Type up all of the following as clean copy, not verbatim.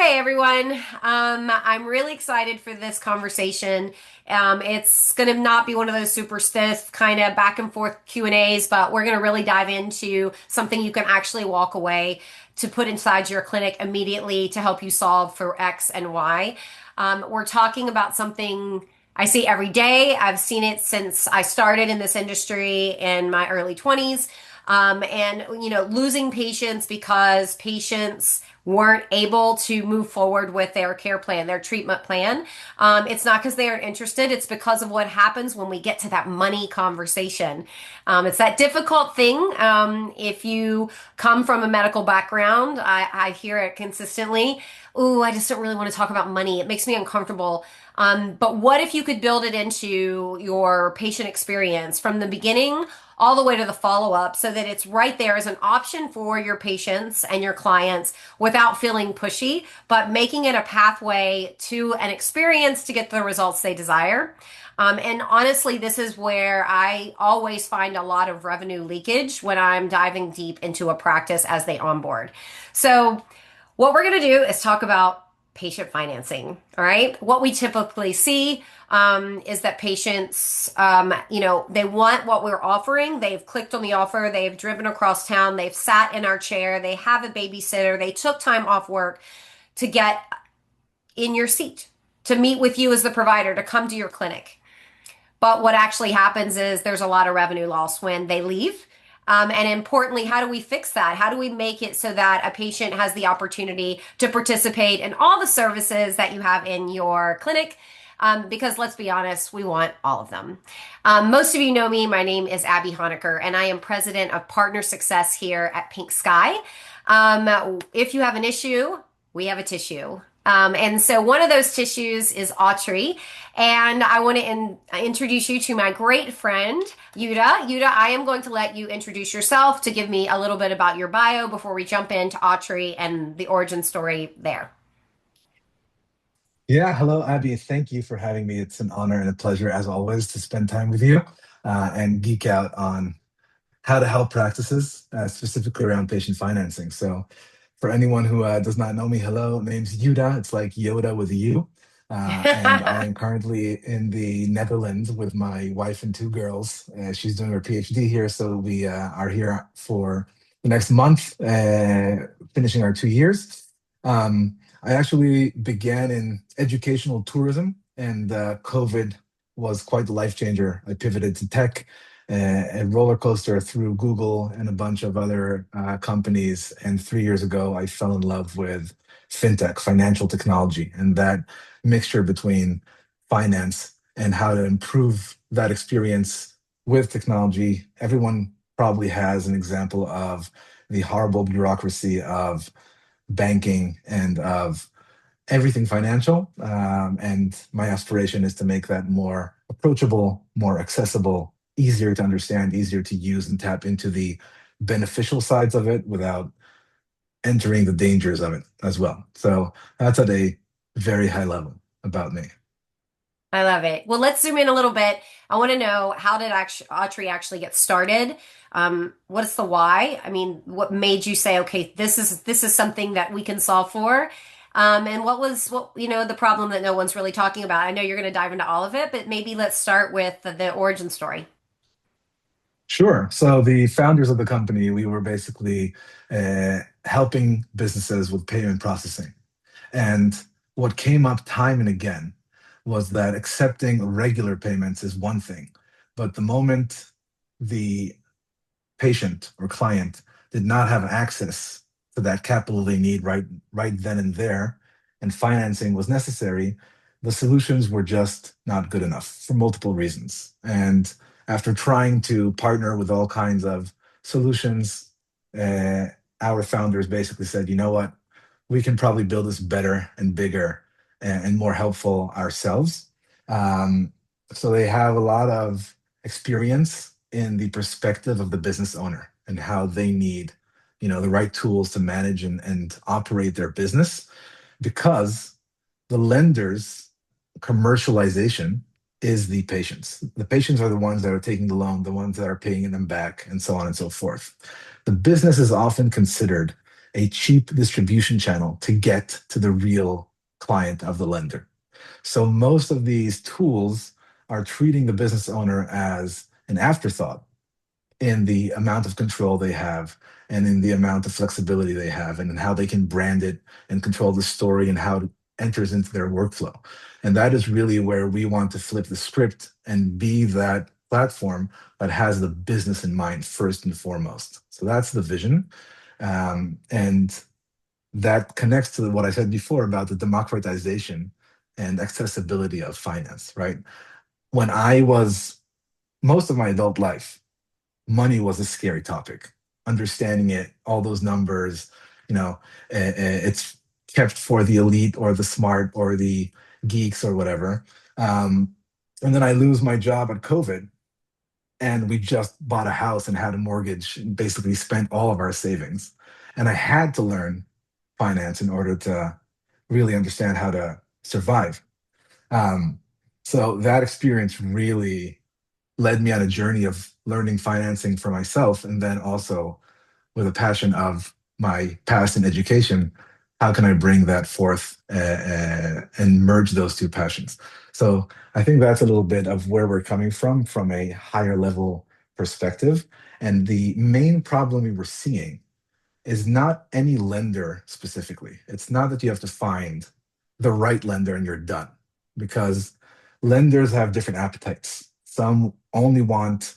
Hey everyone. I'm really excited for this conversation. It's going to not be one of those super stiff kind of back and forth Q&As, but we're going to really dive into something you can actually walk away to put inside your clinic immediately to help you solve for X and Y. We're talking about something I see every day. I've seen it since I started in this industry in my early 20s. Losing patients because patients weren't able to move forward with their care plan, their treatment plan. It's not because they aren't interested, it's because of what happens when we get to that money conversation. It's that difficult thing. If you come from a medical background, I hear it consistently. Ooh, I just don't really want to talk about money. It makes me uncomfortable. But what if you could build it into your patient experience from the beginning all the way to the follow-up so that it's right there as an option for your patients and your clients without feeling pushy, but making it a pathway to an experience to get the results they desire. And honestly, this is where I always find a lot of revenue leakage when I'm diving deep into a practice as they onboard. So what we're going to do is talk about patient financing. All right. What we typically see is that patients, they want what we're offering. They've clicked on the offer. They've driven across town. They've sat in our chair. They have a babysitter. They took time off work to get in your seat, to meet with you as the provider, to come to your clinic. But what actually happens is there's a lot of revenue loss when they leave. And importantly, how do we fix that? How do we make it so that a patient has the opportunity to participate in all the services that you have in your clinic? Because let's be honest, we want all of them. Most of you know me. My name is Abby Honaker, and I am president of Partner Success here at Pink Sky. If you have an issue, we have a tissue. And so one of those tissues is Ottri. And I want to introduce you to my great friend, Yehuda. Yehuda, I am going to let you introduce yourself to give me a little bit about your bio before we jump into Ottri and the origin story there. Yeah, hello, Abby. Thank you for having me. It's an honor and a pleasure, as always, to spend time with you and geek out on how to help practices, specifically around patient financing. So, for anyone who does not know me, hello, name's Yuda. It's like Yoda with a U. And I am currently in the Netherlands with my wife and two girls. She's doing her PhD here, so we are here for the next month, finishing our 2 years. I actually began in educational tourism, and COVID was quite the life changer. I pivoted to tech, a roller coaster through Google and a bunch of other companies. And 3 years ago, I fell in love with fintech, financial technology, and that mixture between finance and how to improve that experience with technology. Everyone probably has an example of the horrible bureaucracy of banking and of everything financial. And my aspiration is to make that more approachable, more accessible, easier to understand, easier to use, and tap into the beneficial sides of it without entering the dangers of it as well. So that's at a very high level about me. I love it. Well, let's zoom in a little bit. I want to know, how did Autry actually get started? What is the why? I mean, what made you say, okay, this is something that we can solve for? And what the problem that no one's really talking about? I know you're going to dive into all of it, but maybe let's start with the origin story. Sure. So the founders of the company, we were basically helping businesses with payment processing. And what came up time and again was that accepting regular payments is one thing, but the moment the patient or client did not have access to that capital they need right then and there, and financing was necessary, the solutions were just not good enough for multiple reasons. And after trying to partner with all kinds of solutions, uh, our founders basically said, you know what, we can probably build this better and bigger and more helpful ourselves. Um, so they have a lot of experience in the perspective of the business owner and how they need, the right tools to manage and operate their business, because the lenders commercialization is the patients. The patients are the ones that are taking the loan, the ones that are paying them back, and so on and so forth. The business is often considered a cheap distribution channel to get to the real client of the lender. So most of these tools are treating the business owner as an afterthought in the amount of control they have and in the amount of flexibility they have and in how they can brand it and control the story and how it enters into their workflow. And that is really where we want to flip the script and be that platform that has the business in mind first and foremost. So that's the vision. And that connects to what I said before about the democratization and accessibility of finance, right? When I was most of my adult life, money was a scary topic. Understanding it, all those numbers, it's kept for the elite or the smart or the geeks or whatever. Um, and then I lose my job at COVID, and we just bought a house and had a mortgage and basically spent all of our savings. And I had to learn finance in order to really understand how to survive. Um, so that experience really led me on a journey of learning financing for myself, and then also with a passion of my past in education, how can I bring that forth and merge those two passions? So I think that's a little bit of where we're coming from a higher level perspective. And the main problem we were seeing is not any lender specifically. It's not that you have to find the right lender and you're done, because lenders have different appetites. Some only want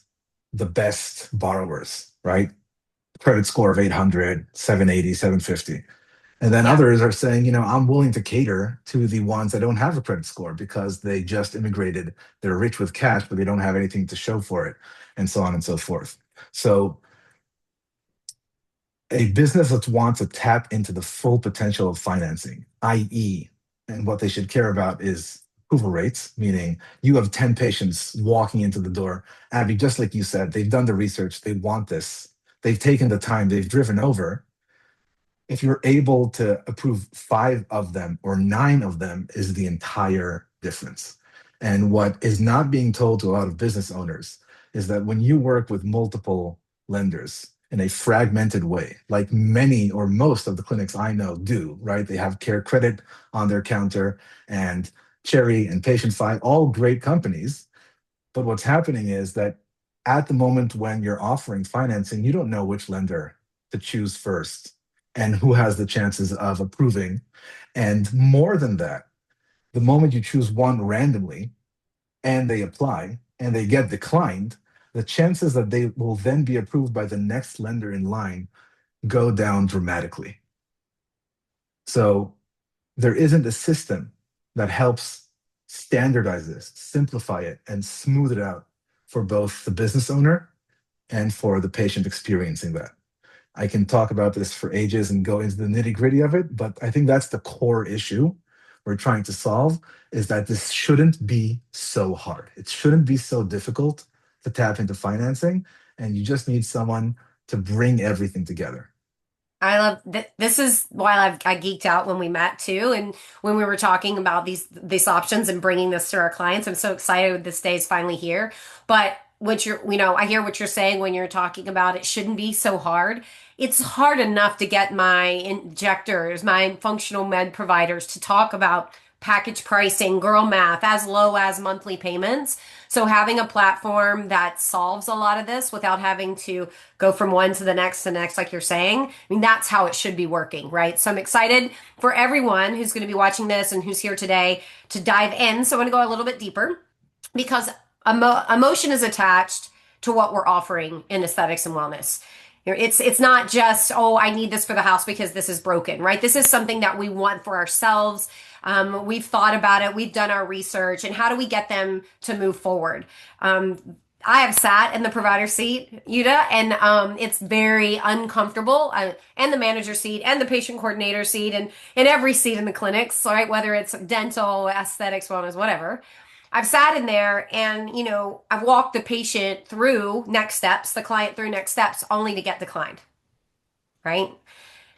the best borrowers, right? Credit score of 800, 780, 750. And then Yeah. others are saying, I'm willing to cater to the ones that don't have a credit score because they just immigrated. They're rich with cash, but they don't have anything to show for it, and so on and so forth. So a business that wants to tap into the full potential of financing, i.e., and what they should care about is approval rates, meaning you have 10 patients walking into the door. Abby, just like you said, they've done the research, they want this, they've taken the time, they've driven over. If you're able to approve five of them or nine of them, is the entire difference. And what is not being told to a lot of business owners is that when you work with multiple lenders in a fragmented way, like many or most of the clinics I know do, right? They have Care Credit on their counter and Cherry and Patient Fi, all great companies. But what's happening is that at the moment when you're offering financing, you don't know which lender to choose first and who has the chances of approving. And more than that, the moment you choose one randomly and they apply and they get declined, the chances that they will then be approved by the next lender in line go down dramatically. So there isn't a system that helps standardize this, simplify it, and smooth it out for both the business owner and for the patient experiencing that. I can talk about this for ages and go into the nitty gritty of it, but I think that's the core issue we're trying to solve, is that this shouldn't be so hard. It shouldn't be so difficult to tap into financing, and you just need someone to bring everything together. I love this is why I geeked out when we met too, and when we were talking about these options and bringing this to our clients. I'm so excited this day is finally here. But what I hear what you're saying when you're talking about it shouldn't be so hard. It's hard enough to get my injectors, my functional med providers to talk about package pricing, girl math, as low as monthly payments. So having a platform that solves a lot of this without having to go from one to the next, like you're saying, I mean, that's how it should be working, right? So I'm excited for everyone who's going to be watching this and who's here today to dive in. So I want to go a little bit deeper because emotion is attached to what we're offering in aesthetics and wellness. It's not just, oh, I need this for the house because this is broken, right? This is something that we want for ourselves. We've thought about it, we've done our research, and how do we get them to move forward? I have sat in the provider seat, Yuta, and it's very uncomfortable, and the manager seat, and the patient coordinator seat, and every seat in the clinics, right? Whether it's dental, aesthetics, wellness, whatever. I've sat in there and, I've walked the patient through next steps, the client through next steps, only to get declined, right?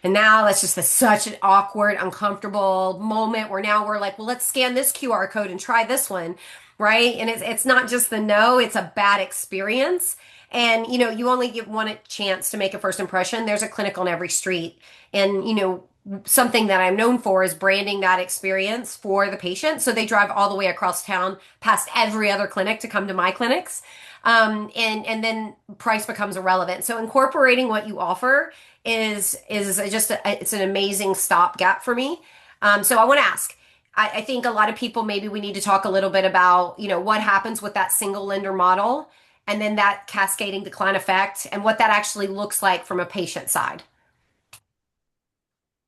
And now that's just such an awkward, uncomfortable moment where now we're like, well, let's scan this QR code and try this one, right? And it's not just the no, it's a bad experience. And, you only get one chance to make a first impression. There's a clinic on every street. And, something that I'm known for is branding that experience for the patient. So they drive all the way across town past every other clinic to come to my clinics. And then price becomes irrelevant. So incorporating what you offer is just it's an amazing stopgap for me. So I want to ask. I think a lot of people maybe we need to talk a little bit about what happens with that single lender model and then that cascading decline effect and what that actually looks like from a patient side.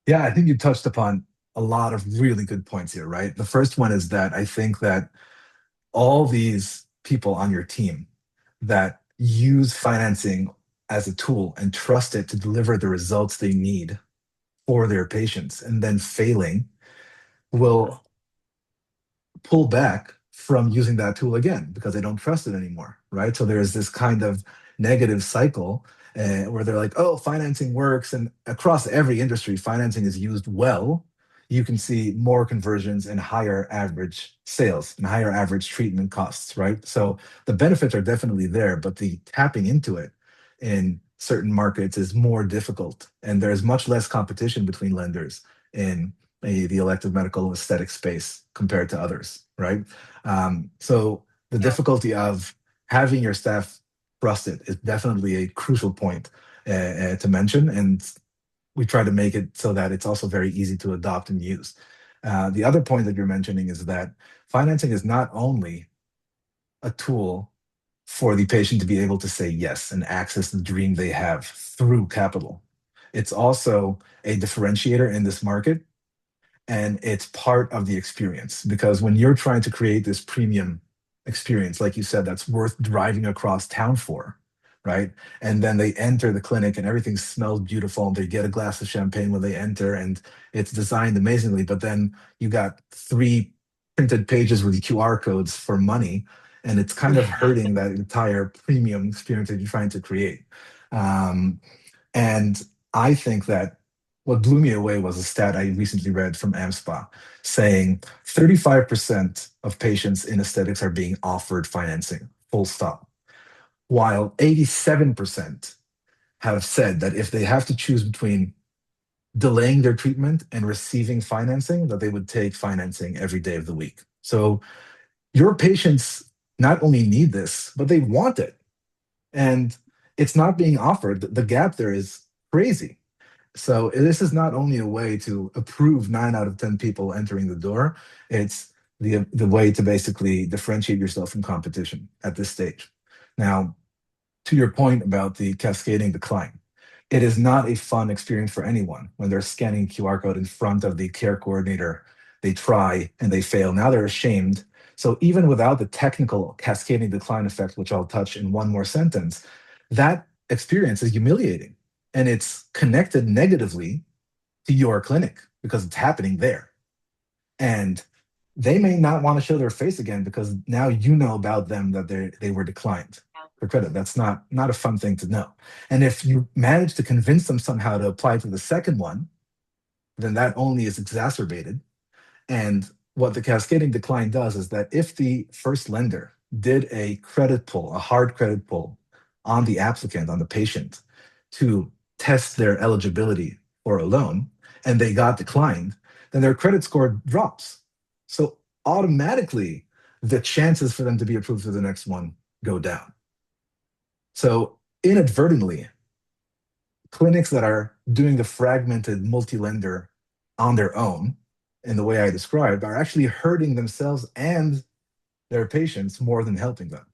Yeah, I think you touched upon a lot of really good points here, right? The first one is that I think that all these people on your team that use financing as a tool and trust it to deliver the results they need for their patients and then failing will pull back from using that tool again because they don't trust it anymore, right? So there's this kind of negative cycle where they're like, oh, financing works. And across every industry, financing is used well. You can see more conversions and higher average sales and higher average treatment costs, right? So the benefits are definitely there, but the tapping into it in certain markets is more difficult. And there's much less competition between lenders in the elective medical aesthetic space compared to others, right? So the Yeah. difficulty of having your staff trust it is definitely a crucial point to mention, and we try to make it so that it's also very easy to adopt and use. The other point that you're mentioning is that financing is not only a tool for the patient to be able to say yes and access the dream they have through capital. It's also a differentiator in this market, and it's part of the experience because when you're trying to create this premium experience, like you said, that's worth driving across town for, right? And then they enter the clinic and everything smells beautiful and they get a glass of champagne when they enter and it's designed amazingly, but then you got three printed pages with QR codes for money, and it's kind of hurting that entire premium experience that you're trying to create. um, and I think that what blew me away was a stat I recently read from AmSpa saying 35% of patients in aesthetics are being offered financing, full stop, while 87% have said that if they have to choose between delaying their treatment and receiving financing, that they would take financing every day of the week. So your patients not only need this, but they want it. And it's not being offered. The gap there is crazy. So this is not only a way to approve 9 out of 10 people entering the door, it's the way to basically differentiate yourself from competition at this stage. Now, to your point about the cascading decline, it is not a fun experience for anyone when they're scanning QR code in front of the care coordinator. They try and they fail. Now they're ashamed. So even without the technical cascading decline effect, which I'll touch in one more sentence, that experience is humiliating and it's connected negatively to your clinic because it's happening there. And they may not want to show their face again because now you know about them that they were declined for credit. That's not a fun thing to know. And if you manage to convince them somehow to apply to the second one, then that only is exacerbated. And what the cascading decline does is that if the first lender did a credit pull, a hard credit pull on the applicant, on the patient, to test their eligibility for a loan, and they got declined, then their credit score drops. So automatically, the chances for them to be approved for the next one go down. So inadvertently, clinics that are doing the fragmented multi-lender on their own in the way I described are actually hurting themselves and their patients more than helping them.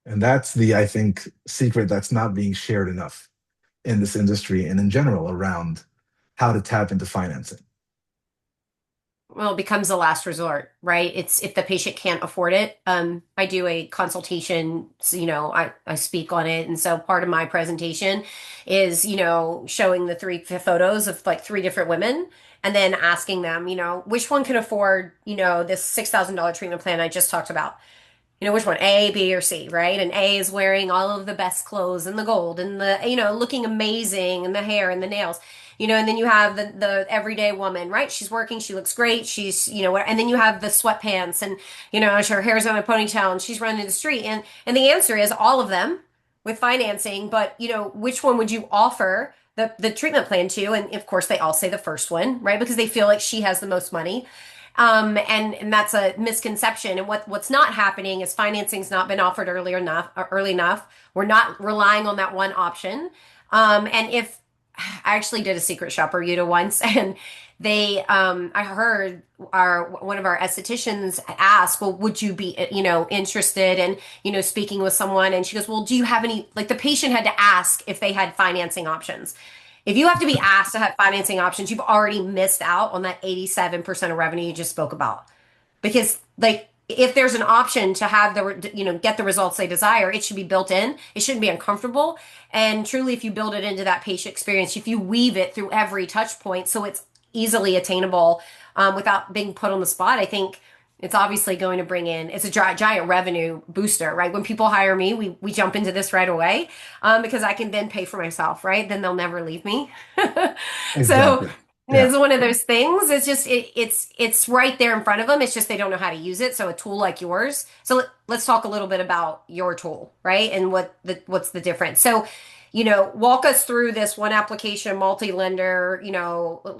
And that's the, I think, secret that's not being shared enough in this industry and in general around how to tap into financing. Well, it becomes a last resort, right? It's if the patient can't afford it. I do a consultation, so, I speak on it. And so part of my presentation is, showing the three photos of like three different women and then asking them, which one can afford, this $6,000 treatment plan I just talked about. Which one, A, B, or C, right? And A is wearing all of the best clothes and the gold and the, looking amazing and the hair and the nails, and then you have the everyday woman, right? She's working, she looks great, she's, and then you have the sweatpants and, her hair's on a ponytail and she's running the street. And the answer is all of them, with financing, but which one would you offer the treatment plan to? And of course, they all say the first one, right? Because they feel like she has the most money. And that's a misconception. And what's not happening is financing's not been offered early enough. We're not relying on that one option. And if I actually did a secret shopper Yehuda once, and I heard one of our estheticians ask, well, would you be, interested in, speaking with someone? And she goes, well, do you have any, like the patient had to ask if they had financing options. If you have to be asked to have financing options, you've already missed out on that 87% of revenue you just spoke about. Because like if there's an option to have get the results they desire, it should be built in. It shouldn't be uncomfortable. And truly, if you build it into that patient experience, if you weave it through every touch point so it's easily attainable, without being put on the spot, I think it's obviously going to bring in, it's a giant revenue booster, right? When people hire me, we jump into this right away, because I can then pay for myself, right? Then they'll never leave me. So Exactly. Yeah. it's one of those things. It's just it's right there in front of them. It's just they don't know how to use it. So a tool like yours. So let's talk a little bit about your tool, right? And what's the difference. So, walk us through this one application, multi-lender,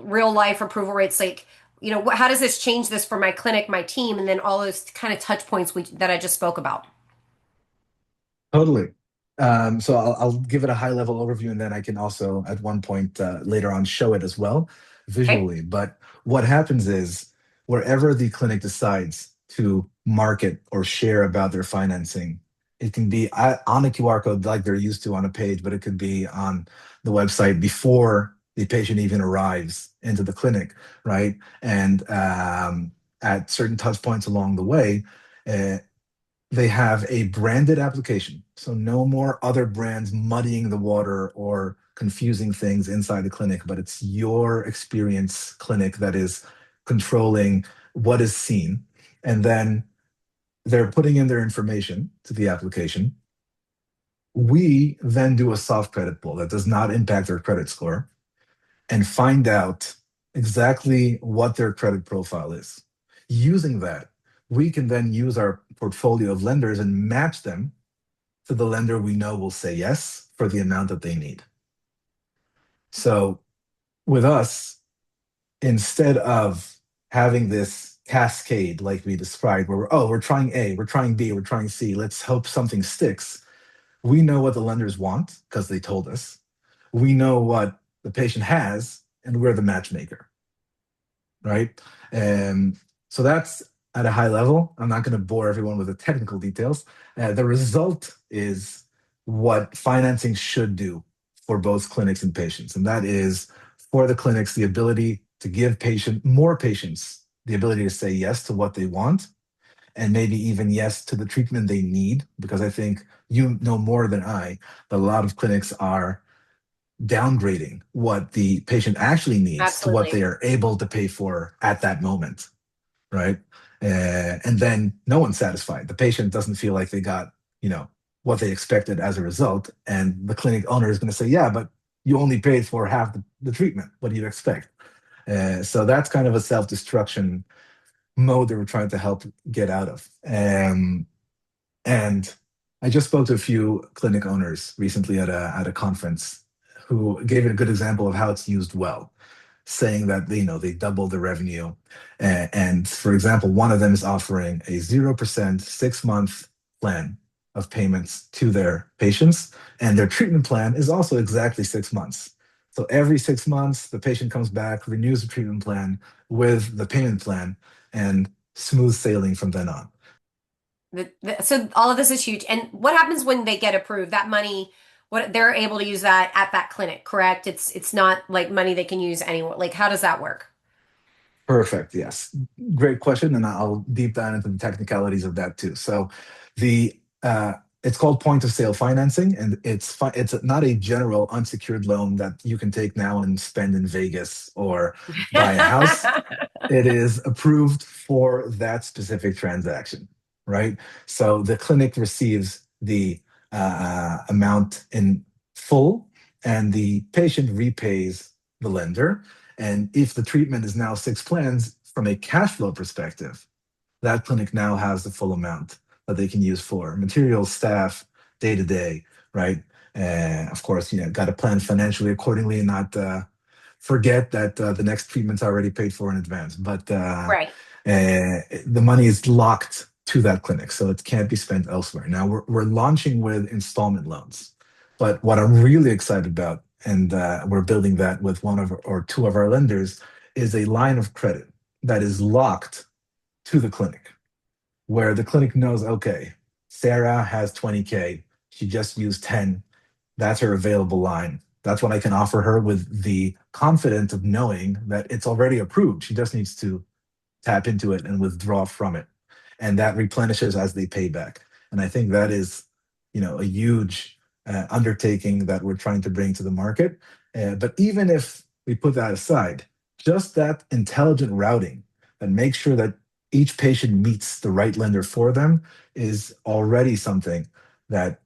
real life approval rates. Like, how does this change this for my clinic, my team, and then all those kind of touch points that I just spoke about? Totally. So I'll give it a high level overview, and then I can also at one point later on show it as well Okay. visually. But what happens is wherever the clinic decides to market or share about their financing, it can be on a QR code like they're used to on a page, but it could be on the website before the patient even arrives into the clinic, right? And at certain touch points along the way, uh, they have a branded application. So no more other brands muddying the water or confusing things inside the clinic, but it's your experience clinic that is controlling what is seen. And then they're putting in their information to the application. We then do a soft credit pull that does not impact their credit score and find out exactly what their credit profile is. Using that, we can then use our portfolio of lenders and match them to the lender we know will say yes for the amount that they need. So with us, instead of having this cascade like we described, where we're trying A, we're trying B, we're trying C, let's hope something sticks. We know what the lenders want because they told us. We know what the patient has, and we're the matchmaker, right? And so that's at a high level. I'm not going to bore everyone with the technical details. The result is what financing should do for both clinics and patients. And that is for the clinics, the ability to give more patients the ability to say yes to what they want and maybe even yes to the treatment they need. Because I think you know more than I that a lot of clinics are downgrading what the patient actually needs to what they Absolutely. are able to pay for at that moment, right? And then no one's satisfied. The patient doesn't feel like they got, what they expected as a result. And the clinic owner is going to say, yeah, but you only paid for half the treatment. What do you expect? So that's kind of a self-destruction mode that we're trying to help get out of. And I just spoke to a few clinic owners recently at a conference who gave it a good example of how it's used well, saying that they doubled the revenue. And for example, one of them is offering a 0% 6-month plan of payments to their patients, and their treatment plan is also exactly 6 months. So every 6 months, the patient comes back, renews the treatment plan with the payment plan, and smooth sailing from then on. So all of this is huge. And what happens when they get approved? That money, what they're able to use that at that clinic, correct? It's not like money they can use anywhere. Like how does that work? Perfect. Yes. Great question. And I'll deep dive into the technicalities of that too. So the it's called point of sale financing, and it's not a general unsecured loan that you can take now and spend in Vegas or buy a house. It is approved for that specific transaction, right? So the clinic receives the amount in full, and the patient repays the lender. And if the treatment is now 6 plans, from a cash flow perspective, that clinic now has the full amount that they can use for materials, staff, day to day, right? Of course, got to plan financially accordingly and not forget that the next treatment's already paid for in advance. But Right. the money is locked to that clinic, so it can't be spent elsewhere. Now we're launching with installment loans, but what I'm really excited about, and we're building that with one of or two of our lenders, is a line of credit that is locked to the clinic, where the clinic knows, okay, Sarah has 20K, she just used 10, that's her available line. That's what I can offer her with the confidence of knowing that it's already approved. She just needs to tap into it and withdraw from it. And that replenishes as they pay back. And I think that is, a huge undertaking that we're trying to bring to the market. But even if we put that aside, just that intelligent routing and make sure that each patient meets the right lender for them is already something that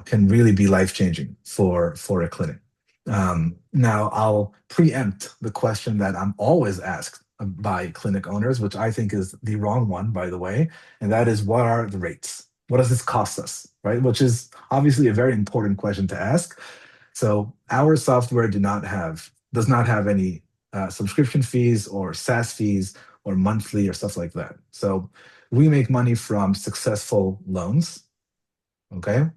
can really be life changing for a clinic. Now, I'll preempt the question that I'm always asked by clinic owners, which I think is the wrong one, by the way, and that is, what are the rates? What does this cost us, right? Which is obviously a very important question to ask. So our software does not have any subscription fees or SaaS fees or monthly or stuff like that. So we make money from successful loans, okay,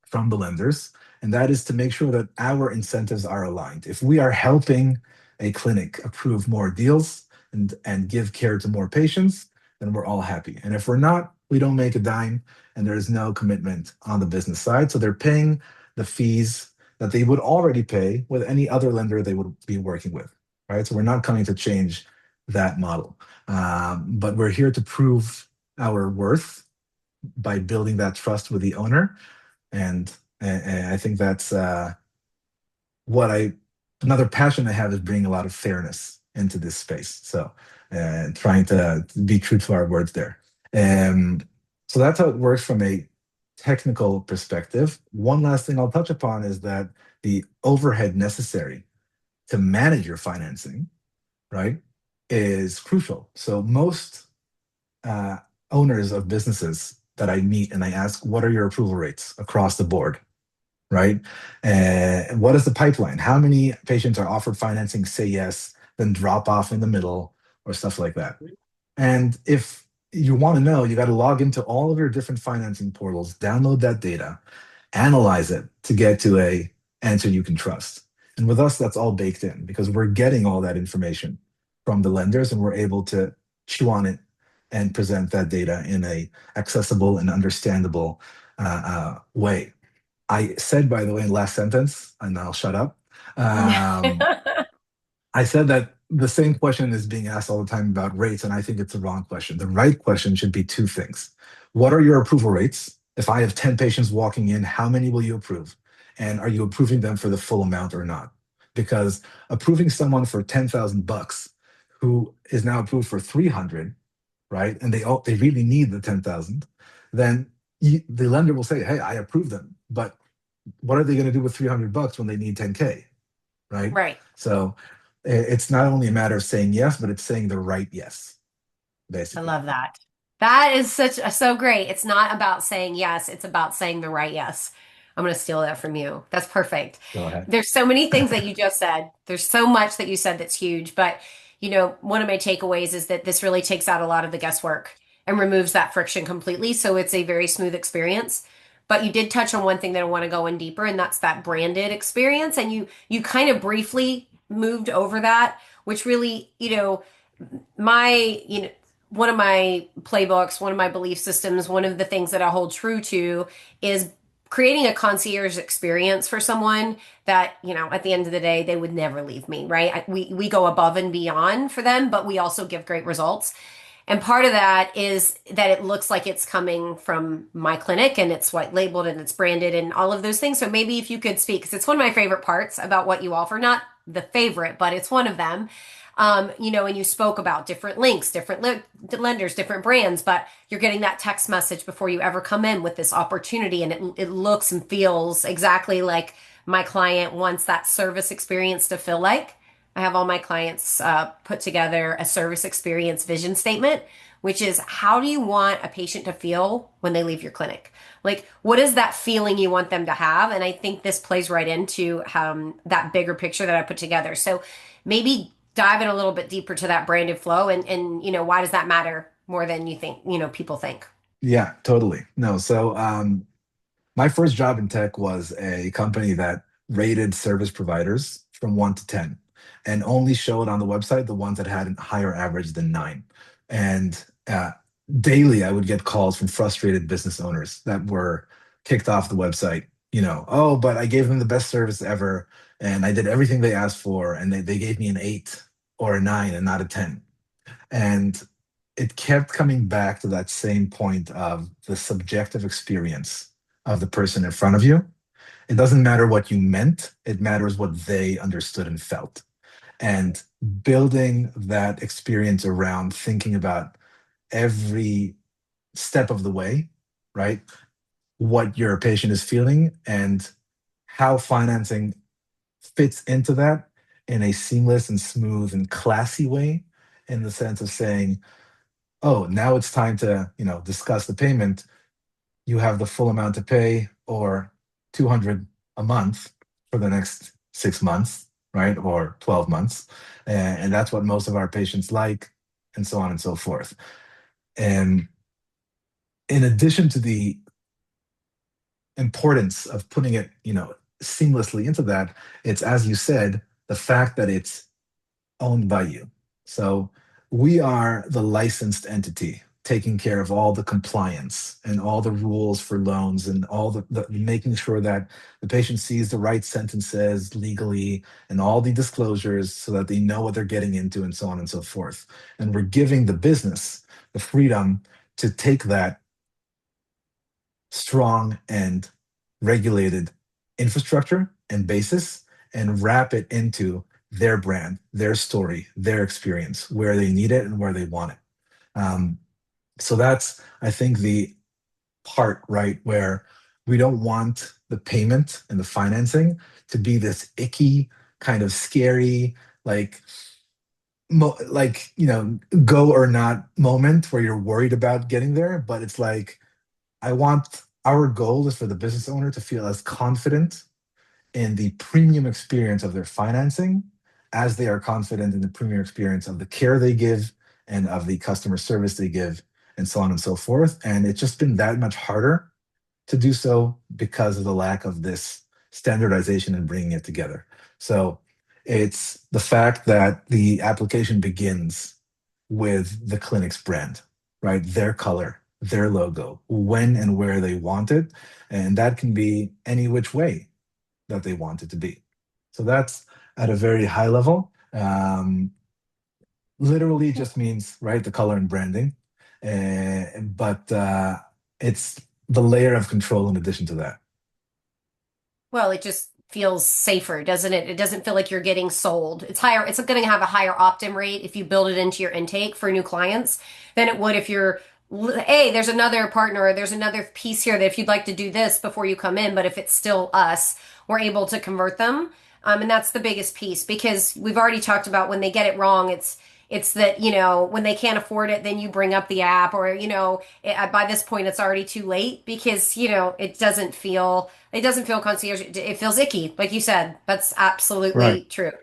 from the lenders, and that is to make sure that our incentives are aligned. If we are helping a clinic approve more deals and give care to more patients, then we're all happy. And if we're not, we don't make a dime, and there is no commitment on the business side. So they're paying the fees that they would already pay with any other lender they would be working with, right? So we're not coming to change that model, but we're here to prove our worth by building that trust with the owner, and I think that's what I another passion I have is bringing a lot of fairness into this space. So trying to be true to our words there. And so that's how it works from a technical perspective. One last thing I'll touch upon is that the overhead necessary to manage your financing, right, is crucial. So most uh, owners of businesses that I meet and I ask, what are your approval rates across the board? Right? And what is the pipeline? How many patients are offered financing, say yes, then drop off in the middle or stuff like that? And if you want to know, you got to log into all of your different financing portals, download that data, analyze it to get to a answer you can trust. And with us, that's all baked in because we're getting all that information from the lenders and we're able to chew on it and present that data in a accessible and understandable way. I said, by the way, in last sentence, and I'll shut up. Um, I said that the same question is being asked all the time about rates, and I think it's the wrong question. The right question should be two things. What are your approval rates? If I have 10 patients walking in, how many will you approve? And are you approving them for the full amount or not? Because approving someone for 10,000 bucks who is now approved for 300, right? And they really need the 10,000, then the lender will say, "Hey, I approve them." But what are they going to do with 300 bucks when they need 10K, right? Right. So it's not only a matter of saying yes, but it's saying the right yes, I basically. love that. That is so great. It's not about saying yes, it's about saying the right yes. I'm going to steal that from you. That's perfect. Go ahead. There's so many things that you just said. There's so much that you said that's huge, but one of my takeaways is that this really takes out a lot of the guesswork and removes that friction completely, so it's a very smooth experience. But you did touch on one thing that I want to go in deeper, and that's that branded experience, and you kind of briefly moved over that, which really, my one of my playbooks, one of my belief systems, one of the things that I hold true to is creating a concierge experience for someone that, at the end of the day, they would never leave me, right? We go above and beyond for them, but we also give great results. And part of that is that it looks like it's coming from my clinic and it's white labeled and it's branded and all of those things. So maybe if you could speak, because it's one of my favorite parts about what you offer, not the favorite, but it's one of them. And you spoke about different links, different lenders, different brands, but you're getting that text message before you ever come in with this opportunity. And it looks and feels exactly like my client wants that service experience to feel like. I have all my clients put together a service experience vision statement, which is how do you want a patient to feel when they leave your clinic? Like, what is that feeling you want them to have? And I think this plays right into that bigger picture that I put together. So maybe dive in a little bit deeper to that branded flow and why does that matter more than you think, people think? Yeah, totally. No, so my first job in tech was a company that rated service providers from 1 to 10 and only showed on the website the ones that had a higher average than 9. And daily, I would get calls from frustrated business owners that were kicked off the website. Oh, but I gave them the best service ever and I did everything they asked for, and they gave me an 8 or a 9 and not a 10. And it kept coming back to that same point of the subjective experience of the person in front of you. It doesn't matter what you meant, it matters what they understood and felt. And building that experience around thinking about every step of the way, right? What your patient is feeling and how financing fits into that in a seamless and smooth and classy way, in the sense of saying, oh, now it's time to, discuss the payment. You have the full amount to pay, or 200 a month for the next 6 months, right? Or 12 months. And that's what most of our patients like, and so on and so forth. And in addition to the importance of putting it, seamlessly into that, it's, as you said, the fact that it's owned by you. So we are the licensed entity taking care of all the compliance and all the rules for loans and all the making sure that the patient sees the right sentences legally and all the disclosures so that they know what they're getting into, and so on and so forth. And we're giving the business the freedom to take that strong and regulated infrastructure and basis and wrap it into their brand, their story, their experience, where they need it and where they want it. So that's, I think, the part, right, where we don't want the payment and the financing to be this icky, kind of scary, like, go or not moment where you're worried about getting there. But it's like, I want our goal is for the business owner to feel as confident in the premium experience of their financing as they are confident in the premium experience of the care they give and of the customer service they give, and so on and so forth. And it's just been that much harder to do so because of the lack of this standardization and bringing it together. So it's the fact that the application begins with the clinic's brand, right? Their color, their logo, when and where they want it. And that can be any which way that they want it to be. So that's at a very high level. Literally just means, right, the color and branding. But it's the layer of control in addition to that. Well, it just feels safer, doesn't it? It doesn't feel like you're getting sold. It's higher, it's going to have a higher opt-in rate if you build it into your intake for new clients than it would if you're, hey, there's another partner, or there's another piece here that if you'd like to do this before you come in, but if it's still us, we're able to convert them. And that's the biggest piece because we've already talked about when they get it wrong, it's that, when they can't afford it, then you bring up the app or, by this point it's already too late because, it doesn't feel concierge. It feels icky, like you said. That's Right. absolutely true.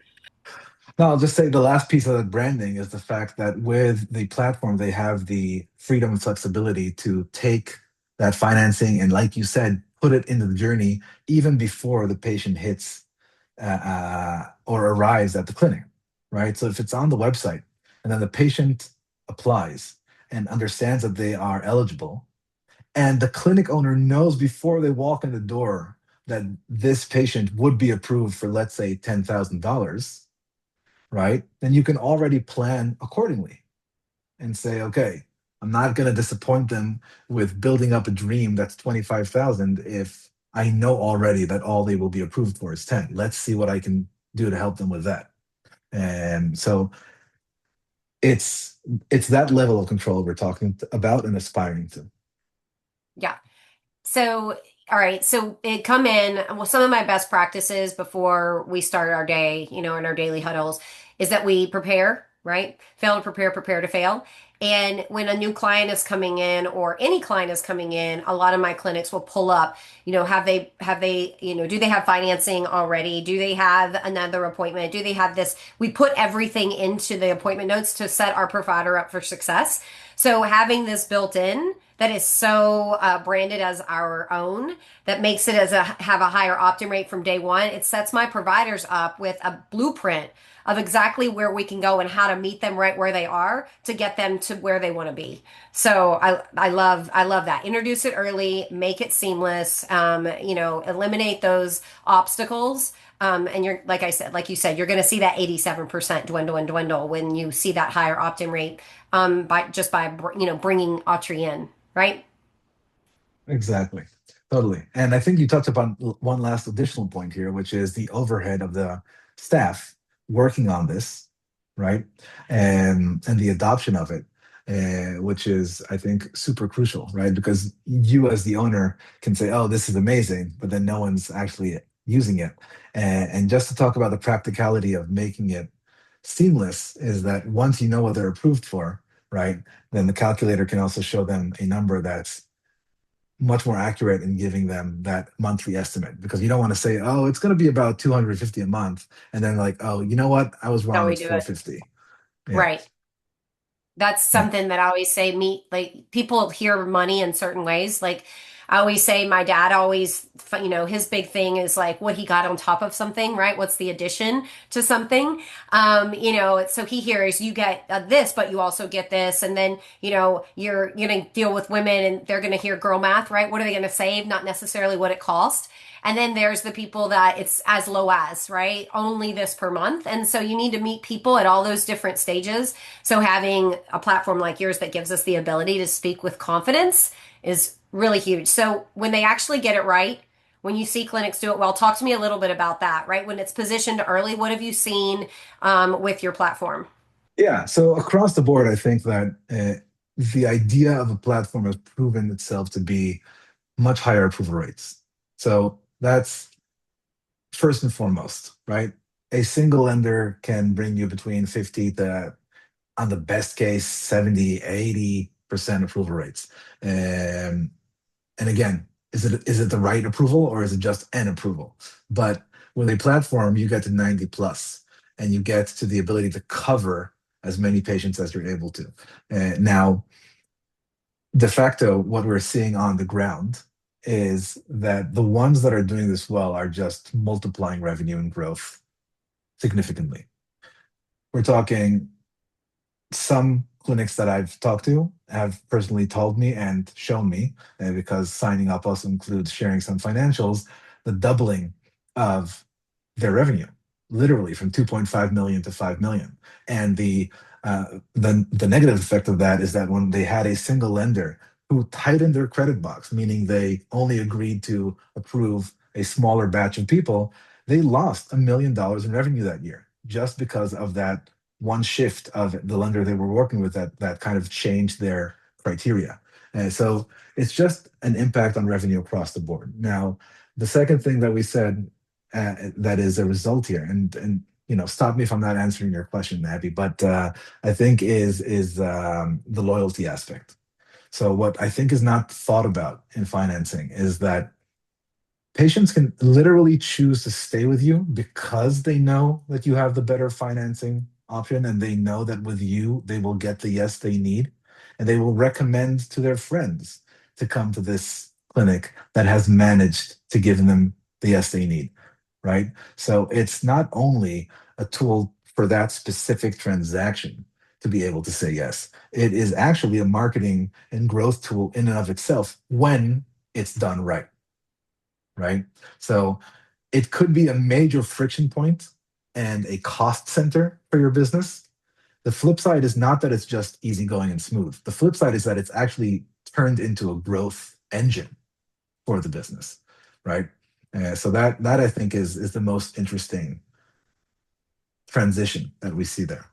No, I'll just say the last piece of the branding is the fact that with the platform, they have the freedom and flexibility to take that financing and, like you said, put it into the journey even before the patient hits or arrives at the clinic, right? So if it's on the website and then the patient applies and understands that they are eligible, and the clinic owner knows before they walk in the door that this patient would be approved for, let's say, $10,000, right? Then you can already plan accordingly and say, okay, I'm not going to disappoint them with building up a dream that's 25,000 if I know already that all they will be approved for is 10. Let's see what I can do to help them with that. And so it's it's that level of control we're talking about and aspiring to. Yeah. So All right, so it come in. Well, some of my best practices before we start our day, in our daily huddles, is that we prepare, right? Fail to prepare, prepare to fail. And when a new client is coming in or any client is coming in, a lot of my clinics will pull up, have they, do they have financing already? Do they have another appointment? Do they have this? We put everything into the appointment notes to set our provider up for success. So having this built in that is so branded as our own, that makes it as have a higher opt-in rate from day one. It sets my providers up with a blueprint of exactly where we can go and how to meet them right where they are to get them to where they want to be. So I love that. Introduce it early, make it seamless. Eliminate those obstacles. And you're like you said, you're going to see that 87% dwindle and dwindle when you see that higher opt-in rate by bringing Autry in, right? Exactly. Totally. And I think you touched upon one last additional point here, which is the overhead of the staff working on this, right? And the adoption of it, which is, I think, super crucial, right? Because you as the owner can say, oh, this is amazing, but then no one's actually using it. And just to talk about the practicality of making it seamless is that once you know what they're approved for, right, then the calculator can also show them a number that's much more accurate in giving them that monthly estimate because you don't want to say, oh, it's going to be about 250 a month. And then like, oh, you know what? I was How wrong. we It's do it. 450. Yeah. Right. That's Yeah. something that I always say, meet like people hear money in certain ways. Like I always say, my dad always, his big thing is like what he got on top of something, right? What's the addition to something? So he hears you get this, but you also get this. And then, you're going to deal with women and they're going to hear girl math, right? What are they going to save? Not necessarily what it cost. And then there's the people that it's as low as, right? Only this per month. And so you need to meet people at all those different stages. So having a platform like yours that gives us the ability to speak with confidence is really huge. So when they actually get it right, when you see clinics do it well, talk to me a little bit about that, right? When it's positioned early, what have you seen with your platform? Yeah. So across the board, I think that the idea of a platform has proven itself to be much higher approval rates. So that's first and foremost, right? A single lender can bring you between 50 to, on the best case, 70, 80% approval rates. Um, and again, is it the right approval or is it just an approval? But with a platform, you get to 90 plus and you get to the ability to cover as many patients as you're able to. Now, de facto, what we're seeing on the ground is that the ones that are doing this well are just multiplying revenue and growth significantly. We're talking some clinics that I've talked to have personally told me and shown me, because signing up also includes sharing some financials, the doubling of their revenue, literally from 2.5 million to 5 million. And the negative effect of that is that when they had a single lender who tightened their credit box, meaning they only agreed to approve a smaller batch of people, they lost $1 million in revenue that year just because of that one shift of the lender they were working with that kind of changed their criteria. And so it's just an impact on revenue across the board. Now, the second thing that we said, that is a result here, and stop me if I'm not answering your question, Abby, but I think is the loyalty aspect. So what I think is not thought about in financing is that patients can literally choose to stay with you because they know that you have the better financing option and they know that with you they will get the yes they need and they will recommend to their friends to come to this clinic that has managed to give them the yes they need, right? So it's not only a tool for that specific transaction to be able to say yes, it is actually a marketing and growth tool in and of itself when it's done right, right? So it could be a major friction point and a cost center for your business. The flip side is not that it's just easygoing and smooth. The flip side is that it's actually turned into a growth engine for the business, right? So that I think is the most interesting transition that we see there.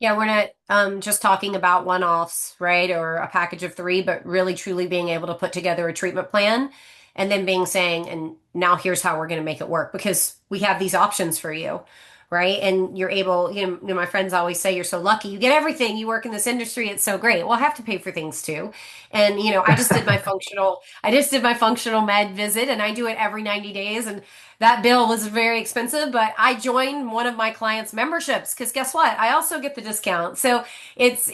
Yeah, we're not just talking about one-offs, right? Or a package of three, but really truly being able to put together a treatment plan and then being saying, and now here's how we're going to make it work because we have these options for you. Right. And you're able, my friends always say you're so lucky. You get everything. You work in this industry. It's so great. Well, I have to pay for things too. And, I just did my functional med visit and I do it every 90 days. And that bill was very expensive, but I joined one of my clients' memberships because guess what? I also get the discount. So it's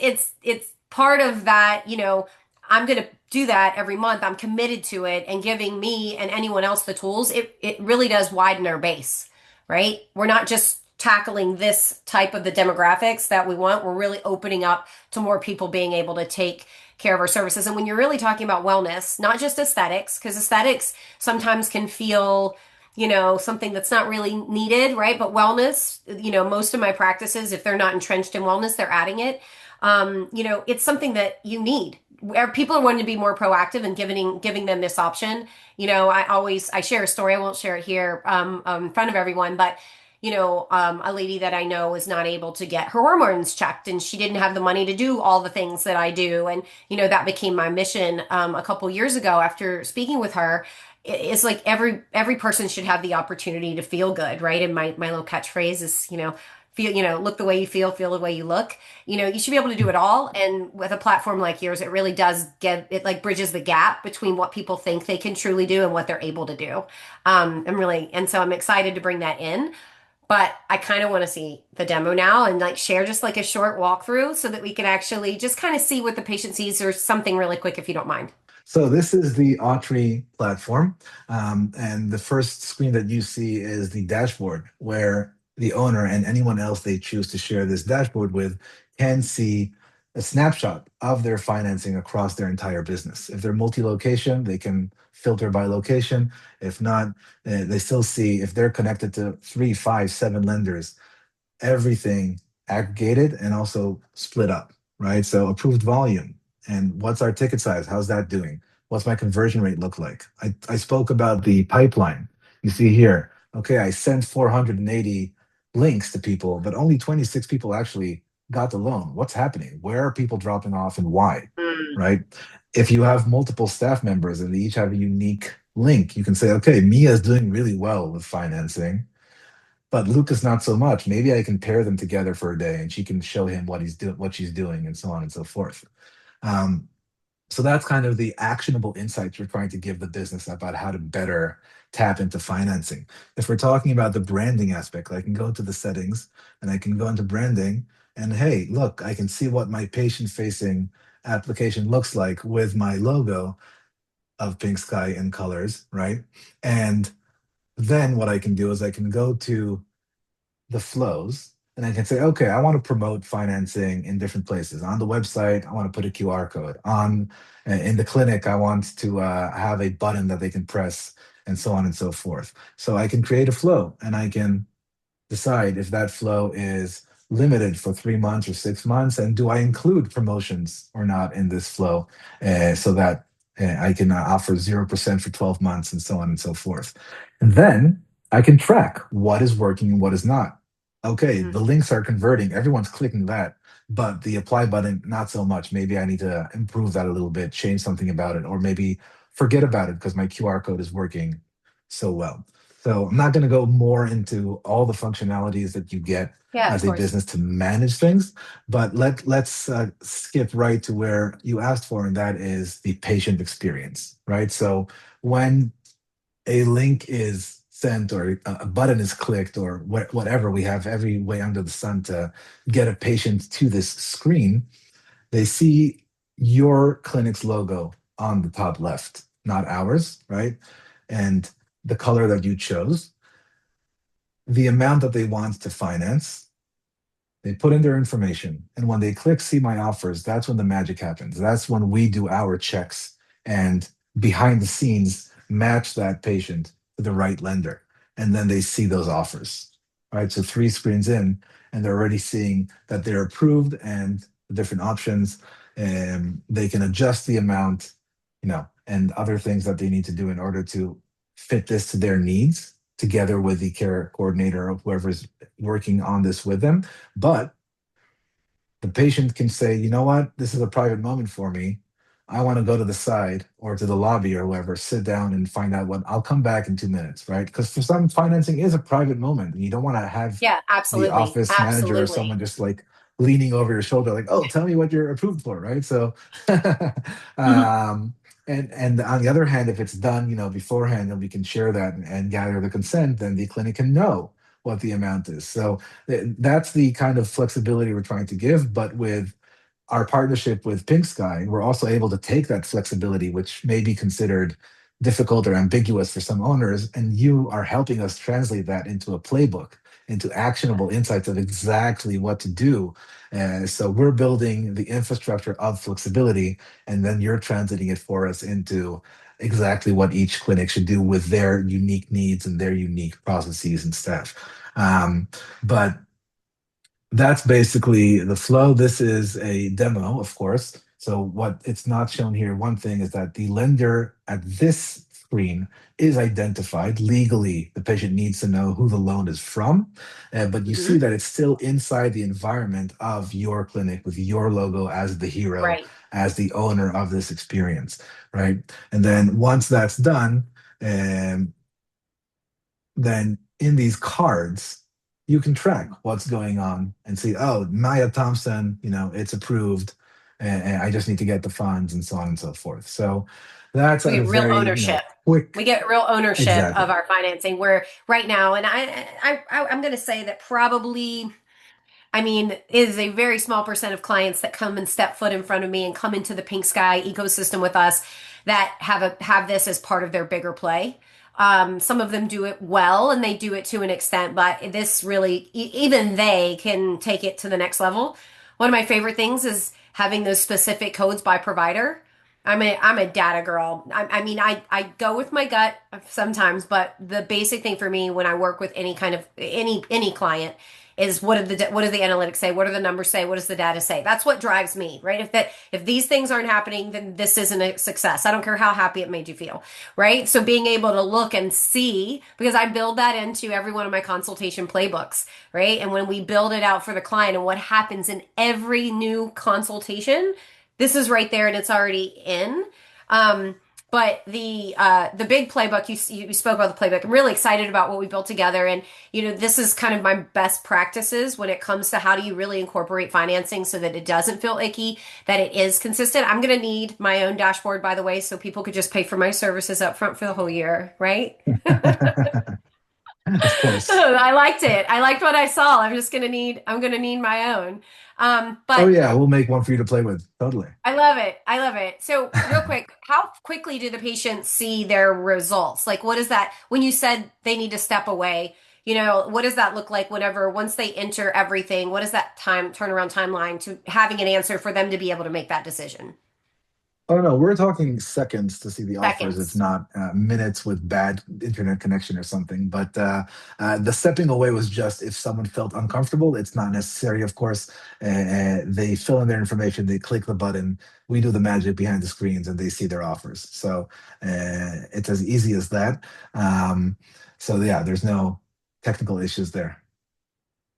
part of that, I'm going to do that every month. I'm committed to it and giving me and anyone else the tools. It really does widen our base, right? We're not just tackling this type of the demographics that we want. We're really opening up to more people being able to take care of our services. And when you're really talking about wellness, not just aesthetics, because aesthetics sometimes can feel, something that's not really needed, right? But wellness, most of my practices, if they're not entrenched in wellness, they're adding it. It's something that you need. Where people are wanting to be more proactive and giving them this option. I share a story. I won't share it here in front of everyone, but a lady that I know was not able to get her hormones checked and she didn't have the money to do all the things that I do. And, that became my mission a couple years ago after speaking with her. It's like every person should have the opportunity to feel good, right? And my little catchphrase is, look the way you feel the way you look. You should be able to do it all. And with a platform like yours, it really does like bridges the gap between what people think they can truly do and what they're able to do. And so I'm excited to bring that in. But I kind of want to see the demo now and like share just like a short walkthrough so that we can actually just kind of see what the patient sees or something really quick if you don't mind. So this is the Ottri platform, and the first screen that you see is the dashboard where the owner and anyone else they choose to share this dashboard with can see a snapshot of their financing across their entire business. If they're multi-location, they can filter by location. If not, they still see if they're connected to 3, 5, 7 lenders, everything aggregated and also split up, right? So approved volume and what's our ticket size? How's that doing? What's my conversion rate look like? I spoke about the pipeline. You see here, okay, I sent 480 links to people, but only 26 people actually got the loan. What's happening? Where are people dropping off and why, Mm. right? If you have multiple staff members and they each have a unique link, you can say, okay, Mia is doing really well with financing but Lucas not so much. Maybe I can pair them together for a day, and she can show him what she's doing, and so on and so forth. Um, so that's kind of the actionable insights we're trying to give the business about how to better tap into financing. If we're talking about the branding aspect, I can go into the settings and I can go into branding, and hey, look, I can see what my patient-facing application looks like with my logo of Pink Sky in colors, right? And then what I can do is I can go to the flows and I can say, okay, I want to promote financing in different places. On the website, I want to put a QR code. On in the clinic, I want to have a button that they can press and so on and so forth. So I can create a flow and I can decide if that flow is limited for 3 months or 6 months, and do I include promotions or not in this flow so that I can offer 0% for 12 months and so on and so forth. And then I can track what is working and what is not. Okay, Mhm. the links are converting, everyone's clicking that, but the apply button, not so much. Maybe I need to improve that a little bit, change something about it, or maybe forget about it because my QR code is working so well. So I'm not going to go more into all the functionalities that you get Yeah, of as a course. business to manage things, but let's skip right to where you asked for, and that is the patient experience, right? So when a link is sent or a button is clicked or whatever, we have every way under the sun to get a patient to this screen. They see your clinic's logo on the top left, not ours, right? And the color that you chose, the amount that they want to finance, they put in their information. And when they click see my offers, that's when the magic happens. That's when we do our checks and behind the scenes match that patient to the right lender. And then they see those offers. All right. So 3 screens in, and they're already seeing that they're approved and the different options. And they can adjust the amount, and other things that they need to do in order to fit this to their needs together with the care coordinator or whoever's working on this with them. But the patient can say, you know what, this is a private moment for me. I want to go to the side or to the lobby or wherever, sit down and find out what I'll come back in 2 minutes, right? Because for some, financing is a private moment, and you don't want to have Yeah, the absolutely. office manager or someone Absolutely. just like leaning over your shoulder, like, "Oh, tell me what you're approved for," right? So, Mhm. um, and on the other hand, if it's done, beforehand, and we can share that and gather the consent, then the clinic can know what the amount is. So that's the kind of flexibility we're trying to give, but with our partnership with Pink Sky, we're also able to take that flexibility, which may be considered difficult or ambiguous for some owners, and you are helping us translate that into a playbook, into actionable insights of exactly what to do. So we're building the infrastructure of flexibility, and then you're translating it for us into exactly what each clinic should do with their unique needs and their unique processes and staff. But that's basically the flow. This is a demo, of course. So what it's not shown here, one thing is that the lender at this screen is identified legally. The patient needs to know who the loan is from, but you see Mhm. that it's still inside the environment of your clinic with your logo as the hero, Right. as the owner of this experience, right? And then once that's done, um, then in these cards, you can track what's going on and see, oh, Maya Thompson, it's approved, and I just need to get the funds and so on and so forth. So that's We at a get real very, ownership. We quick, get real ownership exactly. of our financing. Where right now, and I'm going to say that probably, I mean, it is a very small percent of clients that come and step foot in front of me and come into the Pink Sky ecosystem with us that have this as part of their bigger play. Some of them do it well and they do it to an extent, but this really, even they can take it to the next level. One of my favorite things is having those specific codes by provider. I'm a data girl. I mean, I go with my gut sometimes, but the basic thing for me when I work with any kind of any client is what do the analytics say? What do the numbers say? What does the data say? That's what drives me, right? If these things aren't happening, then this isn't a success. I don't care how happy it made you feel, right? So being able to look and see, because I build that into every one of my consultation playbooks, right? And when we build it out for the client and what happens in every new consultation, this is right there and it's already in. Um, but the big playbook you spoke about the playbook. I'm really excited about what we built together, and this is kind of my best practices when it comes to how do you really incorporate financing so that it doesn't feel icky, that it is consistent. I'm going to need my own dashboard, by the way, so people could just pay for my services up front for the whole year, right? Of course. I liked it. I liked what I saw. I'm gonna need my own. Oh, But yeah, we'll make one for you to play with. Totally. I love it. I love it. So, real quick, how quickly do the patients see their results? Like, what is that when you said they need to step away? What does that look like once they enter everything? What is that turnaround timeline to having an answer for them to be able to make that decision? Oh no, we're talking seconds to see the offers, if Seconds. not minutes with bad internet connection or something. But the stepping away was just if someone felt uncomfortable. It's not necessary, of course. They fill in their information, they click the button, we do the magic behind the screens, and they see their offers. So it's as easy as that. So yeah, there's no technical issues there.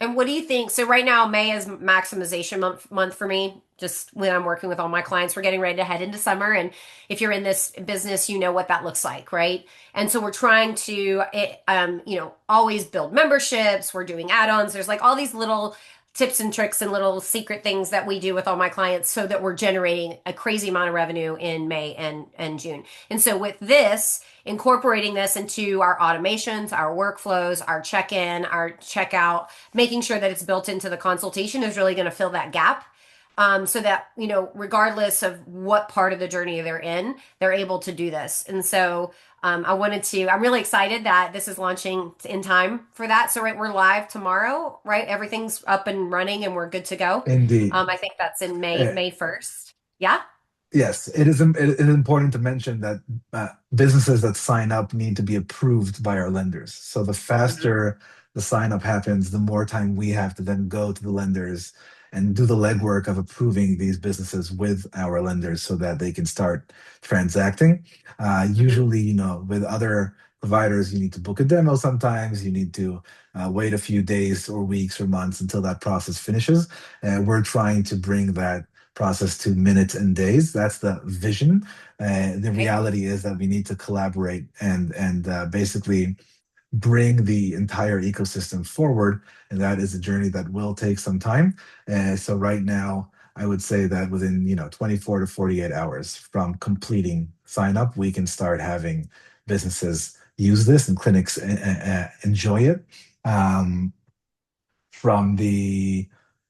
And what do you think? So right now, May is maximization month for me. Just when I'm working with all my clients, we're getting ready to head into summer, and if you're in this business, you know what that looks like, right? And so we're trying to, always build memberships. We're doing add-ons. There's like all these little tips and tricks and little secret things that we do with all my clients, so that we're generating a crazy amount of revenue in May and June. And so with this, incorporating this into our automations, our workflows, our check-in, our checkout, making sure that it's built into the consultation is really going to fill that gap. So that, regardless of what part of the journey they're in, they're able to do this. And so I'm really excited that this is launching in time for that. So, right, we're live tomorrow, right? Everything's up and running and we're good to go. Indeed. I think that's in Uh, May 1st. Yeah. Yes, it is important to mention that businesses that sign up need to be approved by our lenders. So the Mhm. faster the sign up happens, the more time we have to then go to the lenders and do the legwork of approving these businesses with our lenders so that they can start transacting. Mhm. Usually, with other providers, you need to book a demo sometimes, you need to wait a few days or weeks or months until that process finishes. And we're trying to bring that process to minutes and days. That's the vision. The Okay. reality is that we need to collaborate and basically bring the entire ecosystem forward. And that is a journey that will take some time. So right now, I would say that within 24 to 48 hours from completing sign up, we can start having businesses use this and clinics enjoy it. Um, from the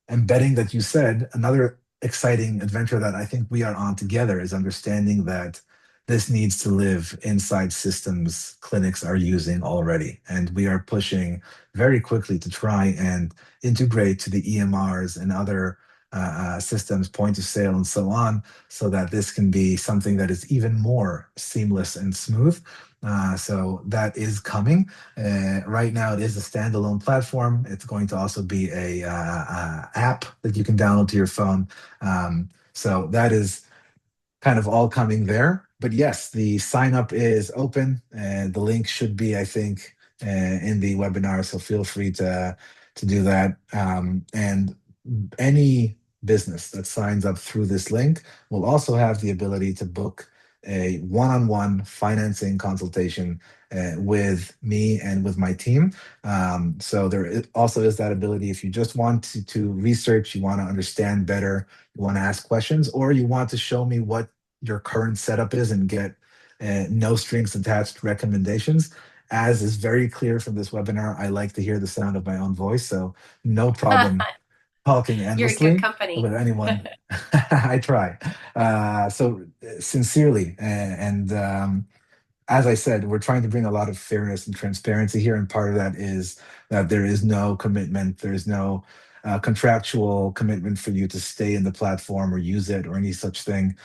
embedding that you said, another exciting adventure that I think we are on together is understanding that this needs to live inside systems clinics are using already. And we are pushing very quickly to try and integrate to the EMRs and other systems, point of sale, and so on, so that this can be something that is even more seamless and smooth. So that is coming. Right now, it is a standalone platform. It's going to also be a app that you can download to your phone. So that is kind of all coming there. But yes, the sign up is open, and the link should be, I think, in the webinar. So feel free to do that. And any business that signs up through this link will also have the ability to book a one-on-one financing consultation with me and with my team. So also is that ability if you just want to research, you want to understand better, you want to ask questions, or you want to show me what your current setup is and get no strings attached recommendations. As is very clear from this webinar, I like to hear the sound of my own voice. So no problem talking You're in good endlessly company. with anyone. I try. So sincerely, and as I said, we're trying to bring a lot of fairness and transparency here, and part of that is that there is no commitment, there's no contractual commitment for you to stay in the platform or use it or any such thing.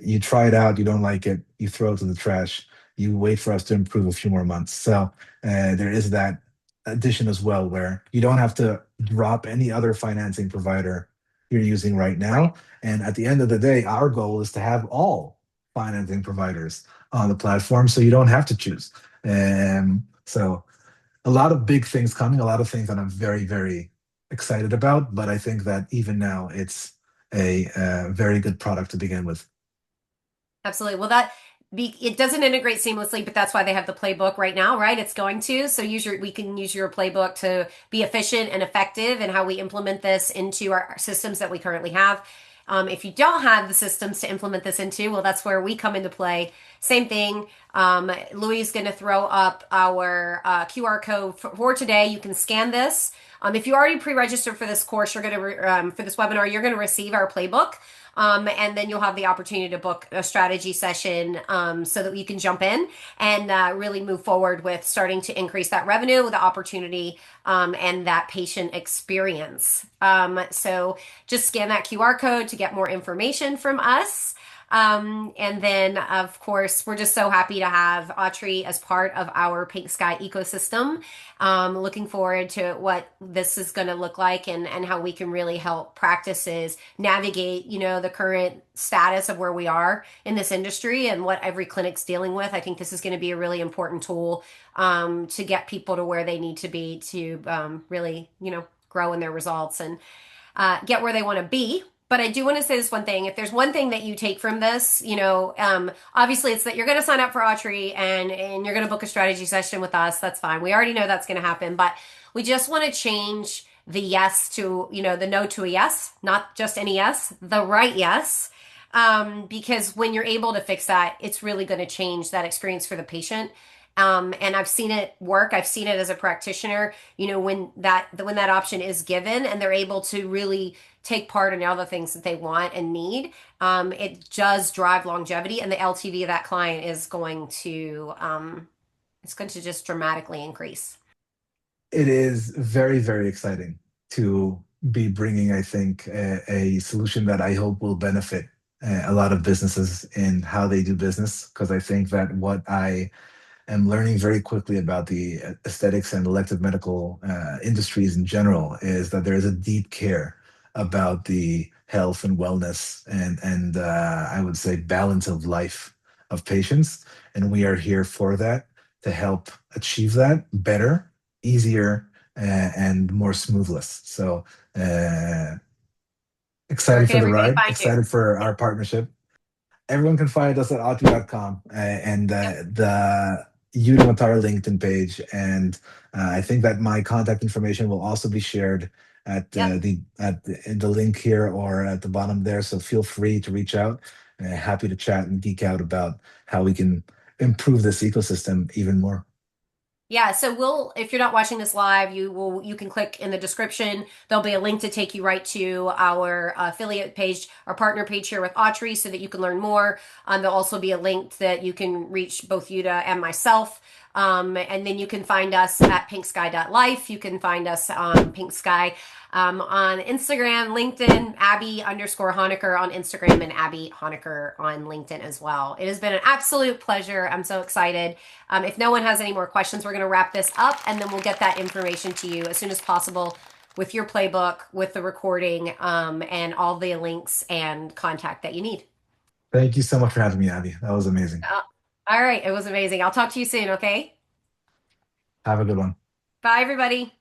You try it out, you don't like it, you throw it to the trash. You wait for us to improve a few more months. So there is that addition as well, where you don't have to drop any other financing provider you're using right Right. now. And at the end of the day, our goal is to have all financing providers on the platform so you don't have to choose. So a lot of big things coming, a lot of things that I'm very, very excited about. But I think that even now it's a very good product to begin with. Absolutely. Well, it doesn't integrate seamlessly, but that's why they have the playbook right now, right? It's going to. So we can use your playbook to be efficient and effective in how we implement this into our systems that we currently have. If you don't have the systems to implement this into, well, that's where we come into play. Same thing. Louis is going to throw up our QR code for today. You can scan this. If you already pre-registered for this course, for this webinar, you're going to receive our playbook. And then you'll have the opportunity to book a strategy session so that you can jump in and really move forward with starting to increase that revenue, the opportunity, and that patient experience. So just scan that QR code to get more information from us. And then, of course, we're just so happy to have Ottri as part of our Pink Sky ecosystem. Looking forward to what this is going to look like and how we can really help practices navigate, the current status of where we are in this industry and what every clinic's dealing with. I think this is going to be a really important tool to get people to where they need to be to really, grow in their results and get where they want to be. But I do want to say this one thing. If there's one thing that you take from this, obviously it's that you're going to sign up for Ottri and you're going to book a strategy session with us. That's fine. We already know that's going to happen. But we just want to change the yes to, the no to a yes, not just any yes, the right yes. Because when you're able to fix that, it's really going to change that experience for the patient. And I've seen it work. I've seen it as a practitioner, when that option is given and they're able to really take part in all the things that they want and need, it does drive longevity and the LTV of that client is going to it's going to just dramatically increase. It is very, very exciting to be bringing, I think, a solution that I hope will benefit a lot of businesses in how they do business. Because I think that what I am learning very quickly about the aesthetics and elective medical industries in general is that there is a deep care about the health and wellness and I would say balance of life of patients, and we are here for that to help achieve that better, easier, and more smoothless. So uh, Where Excited can for the everybody ride, find you? excited for our partnership. Everyone can find us at Ottri.com and Yep, the Yehuda Matar LinkedIn page. And I think that my contact information will also be shared at yep. the link here or at the bottom there. So feel free to reach out. Happy to chat and geek out about how we can improve this ecosystem even more. Yeah, so we'll if you're not watching this live, you can click in the description. There'll be a link to take you right to our affiliate page, our partner page here with Ottri so that you can learn more. There'll also be a link that you can reach both Yuta and myself. And then you can find us at pinksky.life. You can find us on Pink Sky on Instagram, LinkedIn, Abby underscore Honaker on Instagram, and Abby Honaker on LinkedIn as well. It has been an absolute pleasure. I'm so excited. If no one has any more questions, we're going to wrap this up and then we'll get that information to you as soon as possible with your playbook, with the recording, and all the links and contact that you need. Thank you so much for having me, Abby. That was amazing. Uh, all right, it was amazing. I'll talk to you soon, okay? Have a good one. Bye, everybody.